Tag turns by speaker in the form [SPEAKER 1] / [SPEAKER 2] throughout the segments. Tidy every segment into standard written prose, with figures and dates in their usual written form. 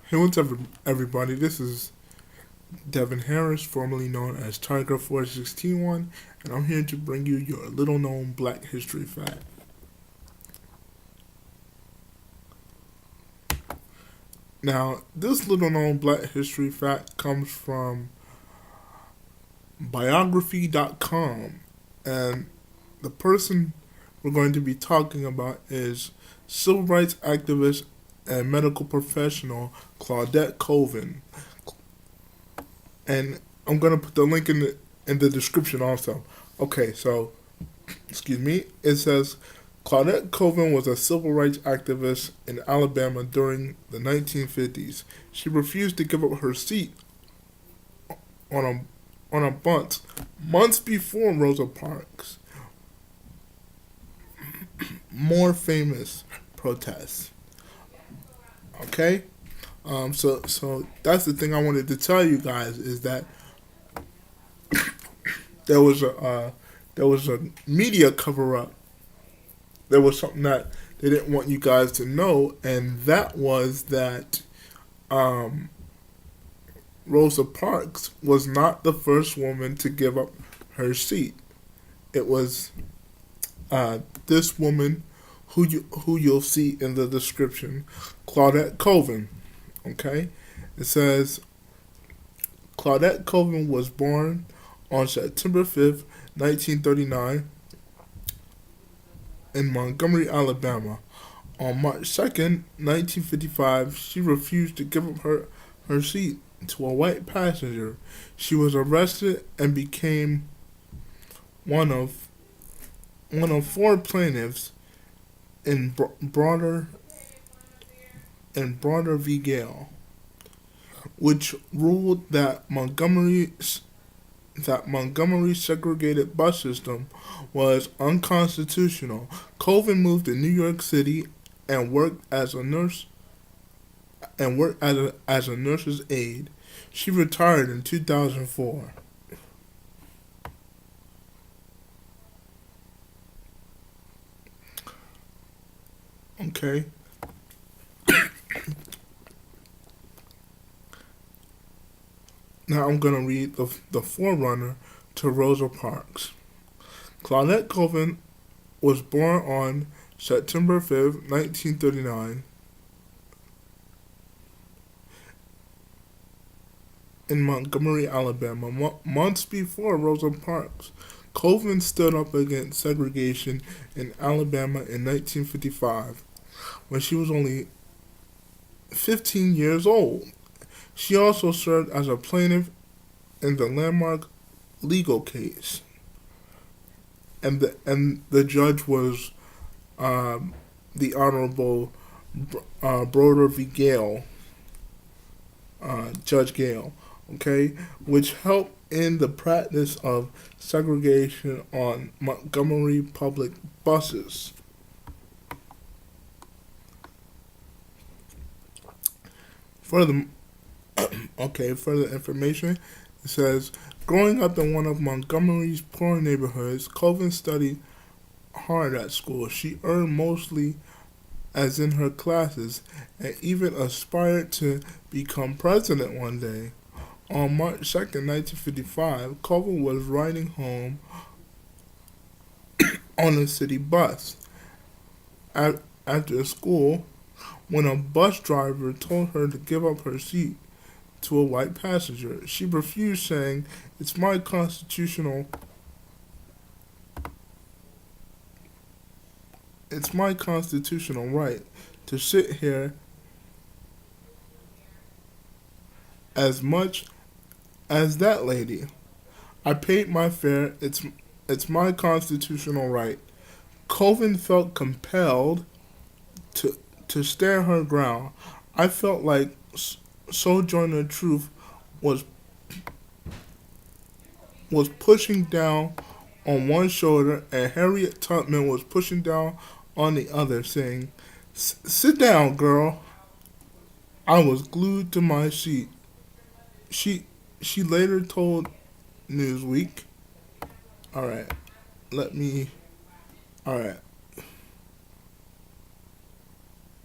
[SPEAKER 1] Hey, what's up, everybody? This is Devin Harris, formerly known as Tiger 4661, and I'm here to bring you your little known black history fact. Now, this little known black history fact comes from biography.com, and the person we're going to be talking about is civil rights activist and medical professional Claudette Colvin. And I'm gonna put the link in the description also. Okay, so excuse me. It says Claudette Colvin was a civil rights activist in Alabama during the 1950s. She refused to give up her seat on a bunch months before Rosa Parks' more famous protests. Okay, so that's the thing I wanted to tell you guys is that there was a media cover up. There was something that they didn't want you guys to know, and that was that um, Rosa Parks was not the first woman to give up her seat. It was this woman who you'll see in the description, Claudette Colvin. Okay, it says Claudette Colvin was born on September 5th, 1939, in Montgomery, Alabama. On March 2nd, 1955, she refused to give up her seat to a white passenger. She was arrested and became one of four plaintiffs in Broader v. Gale, which ruled that Montgomery's segregated bus system was unconstitutional. Colvin moved to New York City and worked as a nurse as a nurse's aide. She retired in 2004. Okay. Now I'm going to read the forerunner to Rosa Parks. Claudette Colvin was born on September 5th, 1939, in Montgomery, Alabama. Months before Rosa Parks, Colvin stood up against segregation in Alabama in 1955 when she was only 15 years old. She also served as a plaintiff in the landmark legal case, and the judge was the Honorable Broder v. Gale, Judge Gale, okay, which helped in the practice of segregation on Montgomery public buses. Further, further information. It says, growing up in one of Montgomery's poor neighborhoods, Colvin studied hard at school. She earned mostly as in her classes and even aspired to become president one day. On March 2nd, 1955, Colvin was riding home on a city bus after school when a bus driver told her to give up her seat to a white passenger. She refused, saying, "It's my constitutional right to sit here as much as that lady. I paid my fare. It's my constitutional right." Colvin felt compelled to stand her ground. I felt like Sojourner Truth was pushing down on one shoulder and Harriet Tubman was pushing down on the other, saying, "Sit down, girl." I was glued to my seat. She she later told Newsweek, all right, let me, all right,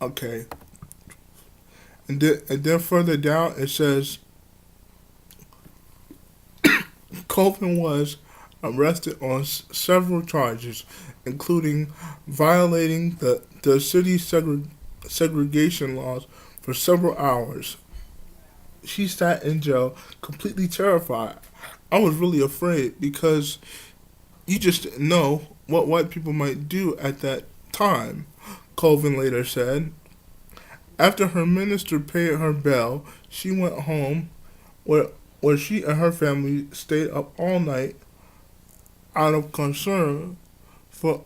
[SPEAKER 1] okay. And then further down it says Colvin was arrested on several charges, including violating the city's segregation laws for several hours. She sat in jail completely terrified. I was really afraid because you just didn't know what white people might do at that time, Colvin later said. After her minister paid her bail, she went home where, where she and her family stayed up all night out of concern for,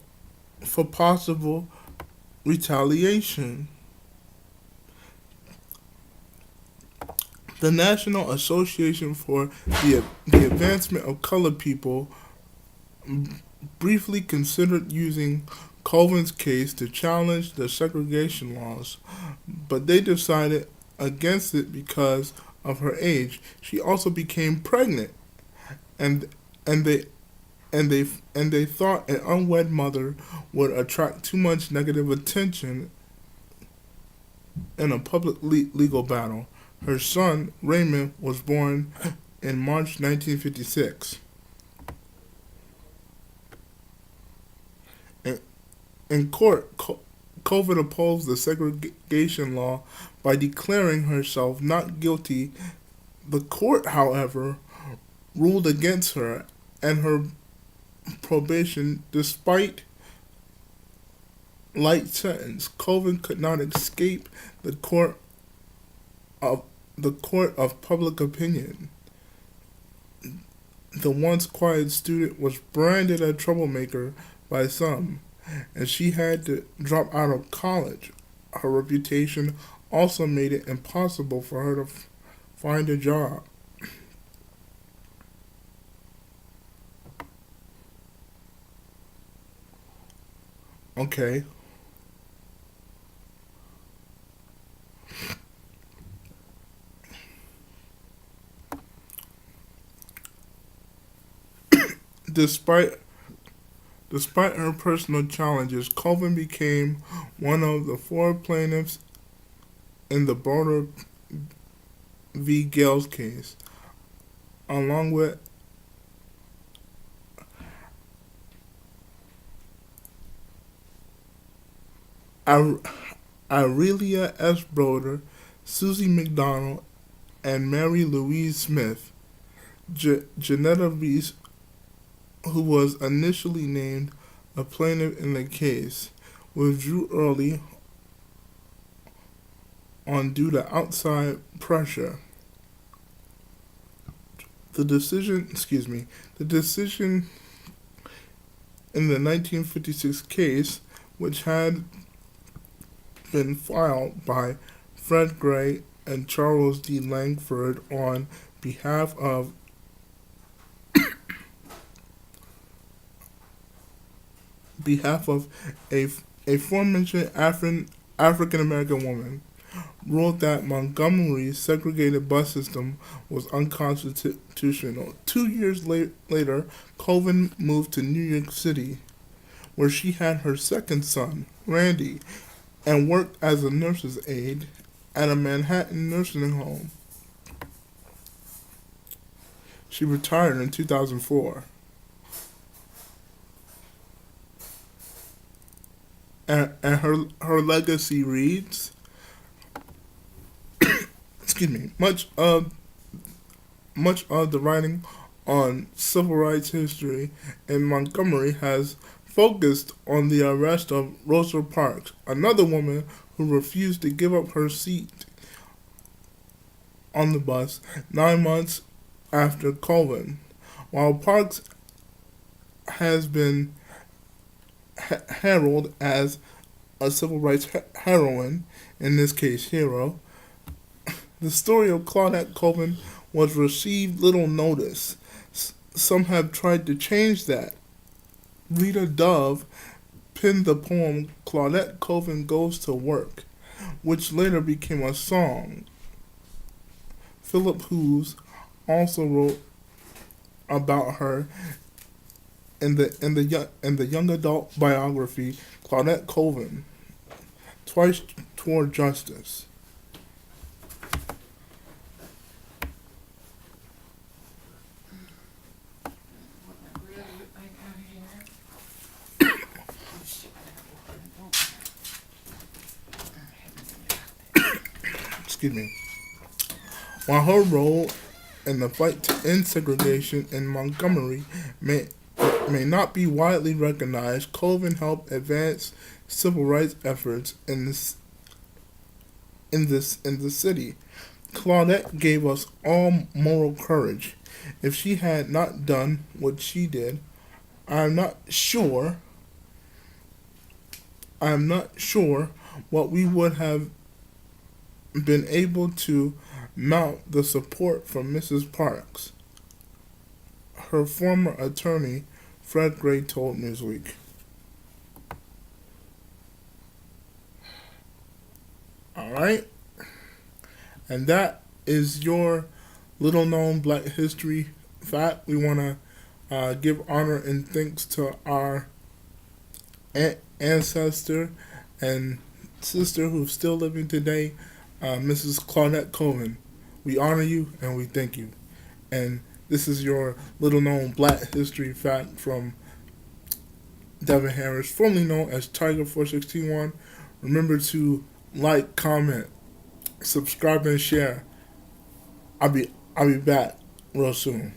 [SPEAKER 1] for possible retaliation. The National Association for the Advancement of Colored People briefly considered using Colvin's case to challenge the segregation laws, but they decided against it because of her age. She also became pregnant, and and they and they thought an unwed mother would attract too much negative attention in a public legal battle. Her son Raymond was born in March 1956. In court, Colvin opposed the segregation law by declaring herself not guilty. The court, however, ruled against her and her probation despite light sentence. Colvin could not escape the of court of public opinion. The once quiet student was branded a troublemaker by some, and she had to drop out of college. Her reputation also made it impossible for her to find a job. Okay. Despite Despite her personal challenges, Colvin became one of the four plaintiffs in the Border v. Gales case, along with Aurelia S. Broder, Susie McDonald, and Mary Louise Smith. Janetta Reese, who was initially named a plaintiff in the case, withdrew early on due to outside pressure. The decision in the 1956 case, which had been filed by Fred Gray and Charles D. Langford on behalf of a aforementioned African American woman, ruled that Montgomery's segregated bus system was unconstitutional. 2 years later, Colvin moved to New York City, where she had her second son, Randy, and worked as a nurse's aide at a Manhattan nursing home. She retired in 2004. And her legacy reads, much of the writing on civil rights history in Montgomery has focused on the arrest of Rosa Parks, another woman who refused to give up her seat on the bus 9 months after Colvin. While Parks has been heralded as a civil rights heroine, in this case hero, the story of Claudette Colvin was received little notice. Some have tried to change that. Rita Dove penned the poem Claudette Colvin Goes to Work, which later became a song. Philip Hughes also wrote about her in the young adult biography Claudette Colvin, Twice Toward Justice. excuse me. While her role in the fight to end segregation in Montgomery may not be widely recognized, Colvin helped advance civil rights efforts in the city. Claudette gave us all moral courage. If she had not done what she did, I'm not sure what we would have been able to mount the support from Mrs. Parks. Her former attorney, Fred Gray, told Newsweek. All right, and that is your little known Black history fact. We want to give honor and thanks to our ancestor and sister who's still living today, Mrs. Claudette Colvin. We honor you and we thank you. And this is your little known Black history fact from Devin Harris, formerly known as Tiger 461. Remember to like, comment, subscribe, and share. I'll be back real soon.